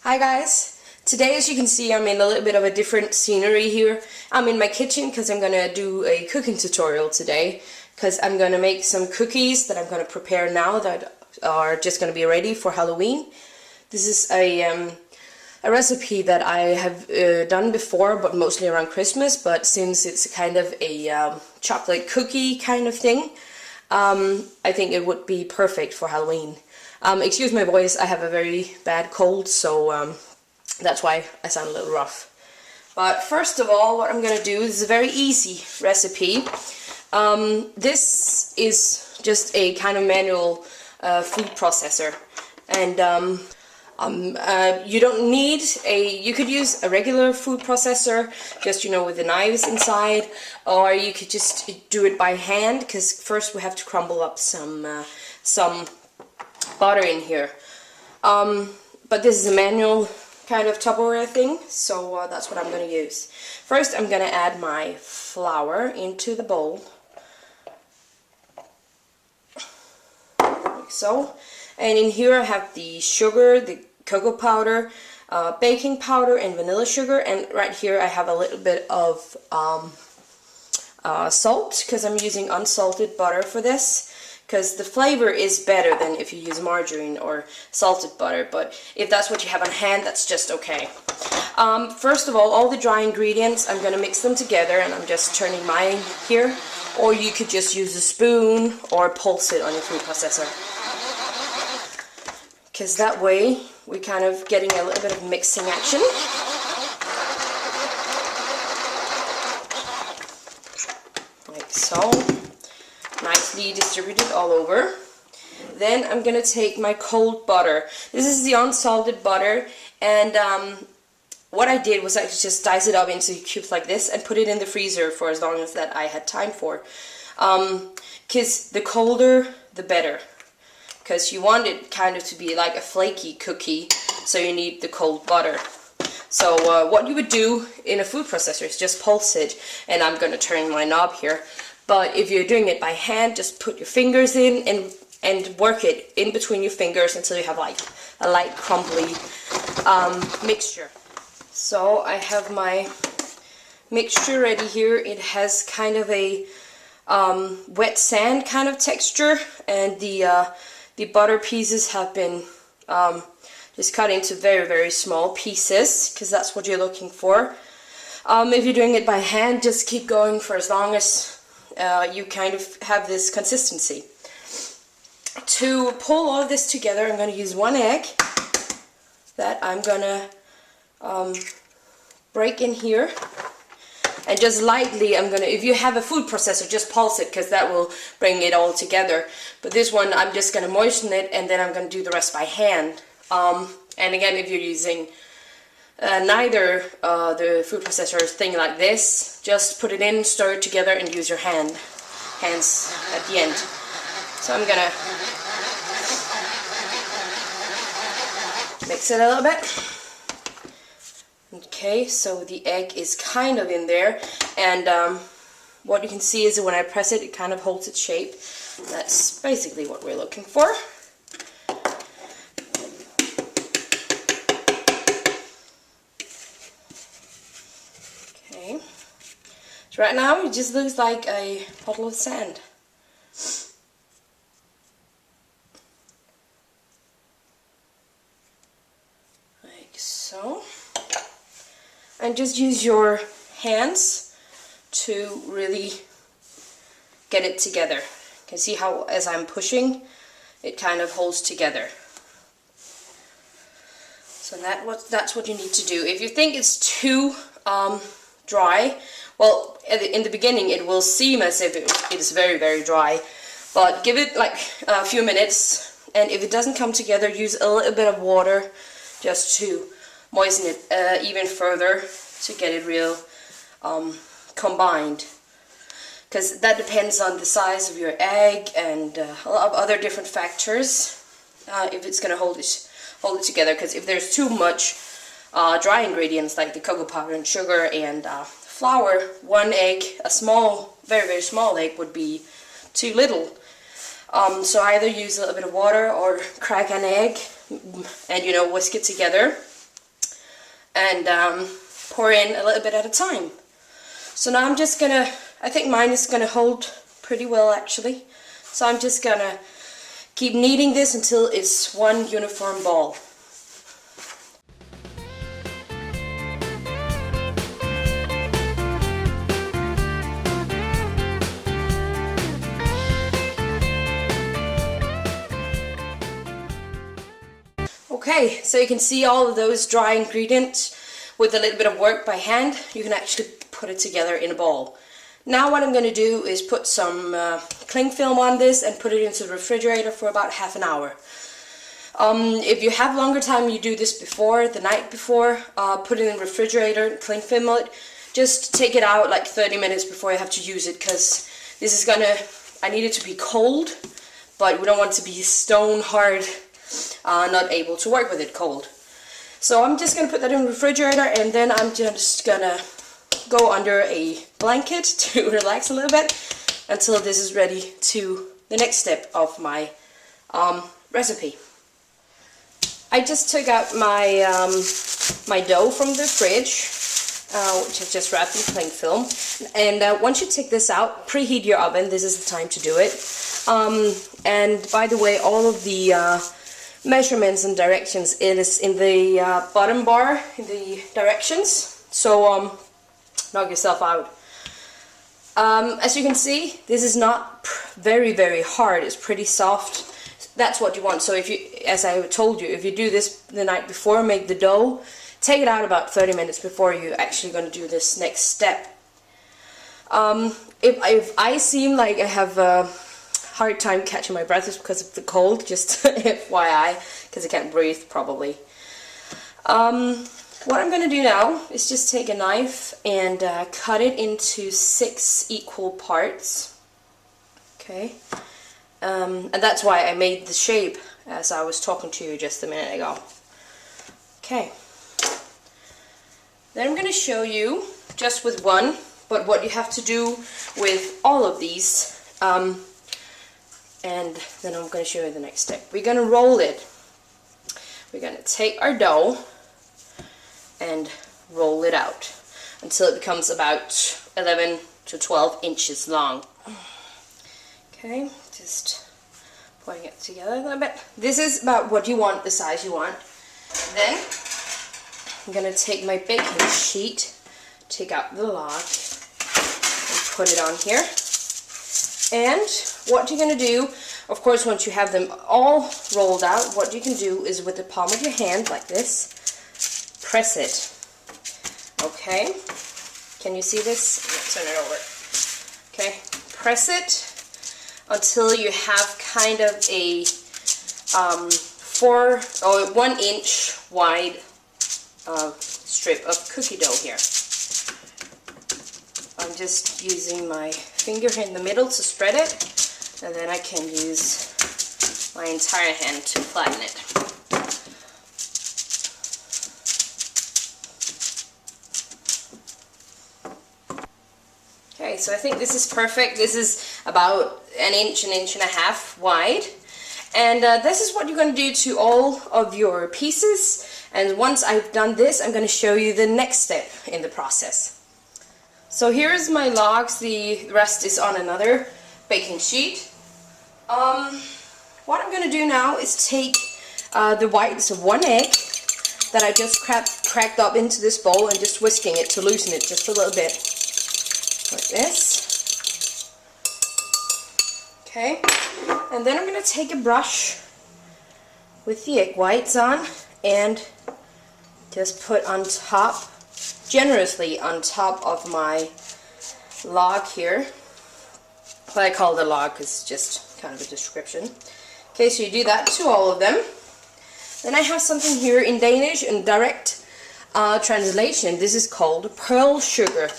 Hi guys! Today, as you can see, I'm in a little bit of a different scenery here. I'm in my kitchen because I'm gonna do a cooking tutorial today, because I'm gonna make some cookies that I'm gonna prepare now that are just gonna be ready for Halloween. This is a recipe that I have done before, but mostly around Christmas, but since it's kind of a chocolate cookie kind of thing, I think it would be perfect for Halloween. Excuse my voice, I have a very bad cold, so that's why I sound a little rough. But first of all, what I'm gonna do, this is a very easy recipe. This is just a kind of manual food processor, and you don't need you could use a regular food processor, just with the knives inside, or you could just do it by hand, because first we have to crumble up some butter in here. But this is a manual kind of Tupperware thing, so that's what I'm going to use. First I'm going to add my flour into the bowl, like so. And in here I have the sugar, the cocoa powder, baking powder, and vanilla sugar. And right here I have a little bit of salt, because I'm using unsalted butter for this, because the flavor is better than if you use margarine or salted butter, but if that's what you have on hand, that's just okay. First of all the dry ingredients, I'm going to mix them together, and I'm just turning mine here, or you could just use a spoon or pulse it on your food processor, because that way we're kind of getting a little bit of mixing action. Like so. Nicely distributed all over. Then I'm gonna take my cold butter. This is the unsalted butter, and what I did was I just dice it up into cubes like this and put it in the freezer for as long as that I had time for. Because the colder the better, because you want it kind of to be like a flaky cookie, so you need the cold butter. So what you would do in a food processor is just pulse it, and I'm gonna turn my knob here. But if you're doing it by hand, just put your fingers in and work it in between your fingers until you have like a light crumbly mixture. So I have my mixture ready here. It has kind of a wet sand kind of texture, and the butter pieces have been just cut into very, very small pieces, because that's what you're looking for. If you're doing it by hand, just keep going for as long as you kind of have this consistency. To pull all of this together, I'm going to use one egg that I'm going to break in here, and just lightly I'm going to, if you have a food processor, just pulse it, because that will bring it all together. But this one I'm just going to moisten it, and then I'm going to do the rest by hand. And again, if you're using neither the food processor thing like this, just put it in, stir it together, and use your hands at the end. So I'm gonna mix it a little bit. Okay, so the egg is kind of in there, and what you can see is that when I press it, it kind of holds its shape. That's basically what we're looking for. So right now it just looks like a puddle of sand. Like so. And just use your hands to really get it together. You can see how as I'm pushing, it kind of holds together. So that's what you need to do. If you think it's too dry, well, in the beginning it will seem as if it is very, very dry, but give it like a few minutes, and if it doesn't come together, use a little bit of water just to moisten it even further to get it real combined, because that depends on the size of your egg and a lot of other different factors if it's going to hold it together. Because if there's too much dry ingredients like the cocoa powder and sugar and flour, one egg, a small, very, very small egg, would be too little. So either use a little bit of water or crack an egg and whisk it together. and pour in a little bit at a time. So now I'm just gonna, I think mine is gonna hold pretty well actually. So I'm just gonna keep kneading this until it's one uniform ball. Okay, so you can see all of those dry ingredients. With a little bit of work by hand, you can actually put it together in a ball. Now what I'm going to do is put some cling film on this and put it into the refrigerator for about half an hour. If you have longer time, you do this before, the night before, put it in the refrigerator, cling film it. Just take it out like 30 minutes before you have to use it, because this is gonna, I need it to be cold, but we don't want it to be stone hard, not able to work with it cold. So I'm just gonna put that in the refrigerator, and then I'm just gonna go under a blanket to relax a little bit until this is ready to the next step of my recipe. I just took out my my dough from the fridge, which I just wrapped in cling film. And once you take this out, preheat your oven. This is the time to do it. And by the way, all of the measurements and directions is in the bottom bar, in the directions. So knock yourself out. As you can see, this is not very hard. It's pretty soft. That's what you want. So if you, as I told you, if you do this the night before, make the dough, take it out about 30 minutes before you're actually going to do this next step. If I seem like I have a hard time catching my breath, it's because of the cold, just FYI, because I can't breathe probably. What I'm going to do now is just take a knife and cut it into 6 equal parts. Okay. And that's why I made the shape as I was talking to you just a minute ago. Okay. Then I'm going to show you just with one, but what you have to do with all of these. And then I'm going to show you the next step. We're going to roll it. We're going to take our dough and roll it out until it becomes about 11 to 12 inches long. Okay, just putting it together a little bit. This is about what you want, the size you want. Then I'm going to take my baking sheet, take out the log, and put it on here. And what you're going to do, of course, once you have them all rolled out, what you can do is with the palm of your hand, like this, press it. Okay, can you see this? Turn it over. Okay, press it until you have kind of a 1 inch wide strip of cookie dough here. I'm just using my finger in the middle to spread it, and then I can use my entire hand to flatten it. Okay, so I think this is perfect. This is about an inch and a half wide. And this is what you're going to do to all of your pieces. And once I've done this, I'm going to show you the next step in the process. So here's my logs. The rest is on another baking sheet. What I'm going to do now is take the whites of 1 egg that I just cracked up into this bowl and just whisking it to loosen it just a little bit. Like this. Okay, and then I'm going to take a brush with the egg whites on and just put on top, generously on top of my log here. What I call the log is just kind of a description. Okay, so you do that to all of them. Then I have something here in Danish in direct translation. This is called pearl sugar.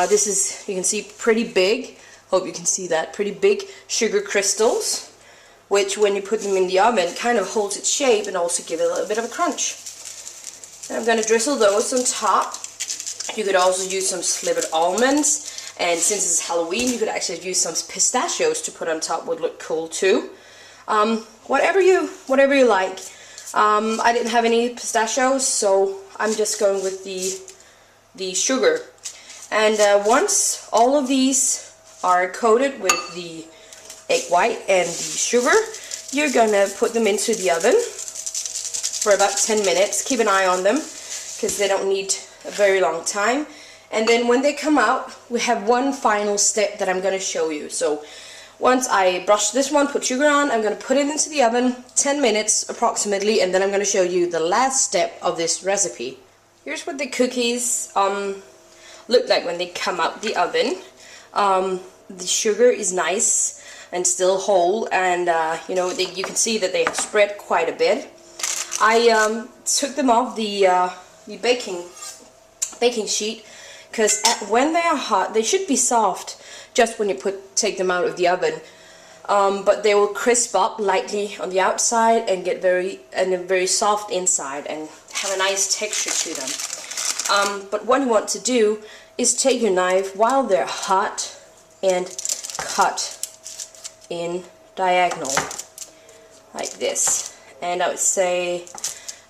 This is, you can see, pretty big. Hope you can see that. Pretty big sugar crystals, which when you put them in the oven kind of holds its shape and also give it a little bit of a crunch. And I'm going to drizzle those on top. You could also use some slivered almonds, and since it's Halloween, you could actually use some pistachios to put on top. Would look cool too. Whatever you like. I didn't have any pistachios, so I'm just going with the sugar. And once all of these are coated with the egg white and the sugar, you're gonna put them into the oven for about 10 minutes. Keep an eye on them because they don't need a very long time. And then when they come out, we have one final step that I'm gonna show you. So once I brush this one, put sugar on, I'm gonna put it into the oven 10 minutes approximately, and then I'm gonna show you the last step of this recipe. Here's what the cookies look like when they come out the oven. The sugar is nice and still whole, and you know, you can see that they have spread quite a bit. I took them off the baking sheet because when they are hot, they should be soft just when you take them out of the oven. But they will crisp up lightly on the outside and get very soft inside and have a nice texture to them. But what you want to do is take your knife while they're hot and cut in diagonal like this, and I would say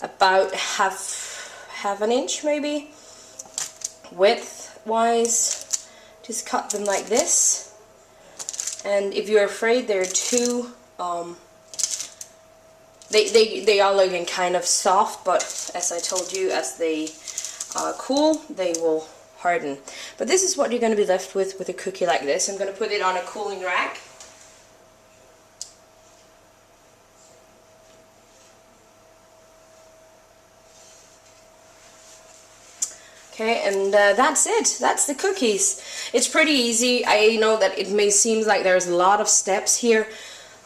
about half an inch maybe width wise. Just cut them like this, and if you're afraid they're too they are looking kind of soft, but as I told you, as they cool, they will harden. But this is what you're going to be left with a cookie like this. I'm going to put it on a cooling rack. Okay, and that's it. That's the cookies. It's pretty easy. I know that it may seem like there's a lot of steps here,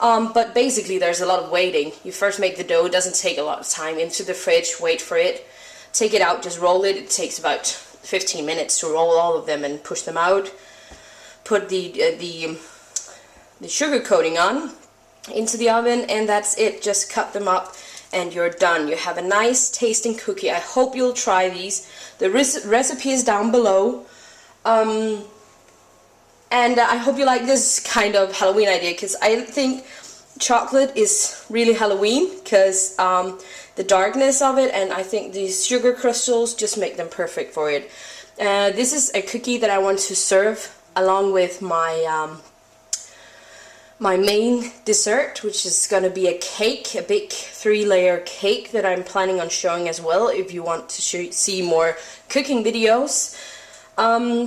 but basically there's a lot of waiting. You first make the dough. It doesn't take a lot of time. Into the fridge, wait for it. Take it out, just roll it. It takes about 15 minutes to roll all of them and push them out. Put the sugar coating on into the oven, and that's it. Just cut them up and you're done. You have a nice tasting cookie. I hope you'll try these. The recipe is down below. And I hope you like this kind of Halloween idea, because I think chocolate is really Halloween because the darkness of it, and I think these sugar crystals just make them perfect for it. This is a cookie that I want to serve along with my my main dessert, which is going to be a cake, a big 3-layer cake that I'm planning on showing as well if you want to see more cooking videos.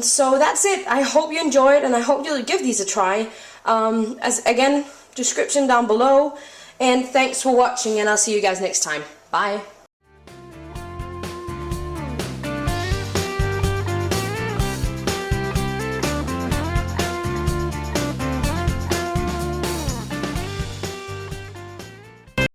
So that's it. I hope you enjoyed, and I hope you'll give these a try. Again, description down below, and thanks for watching, and I'll see you guys next time. Bye.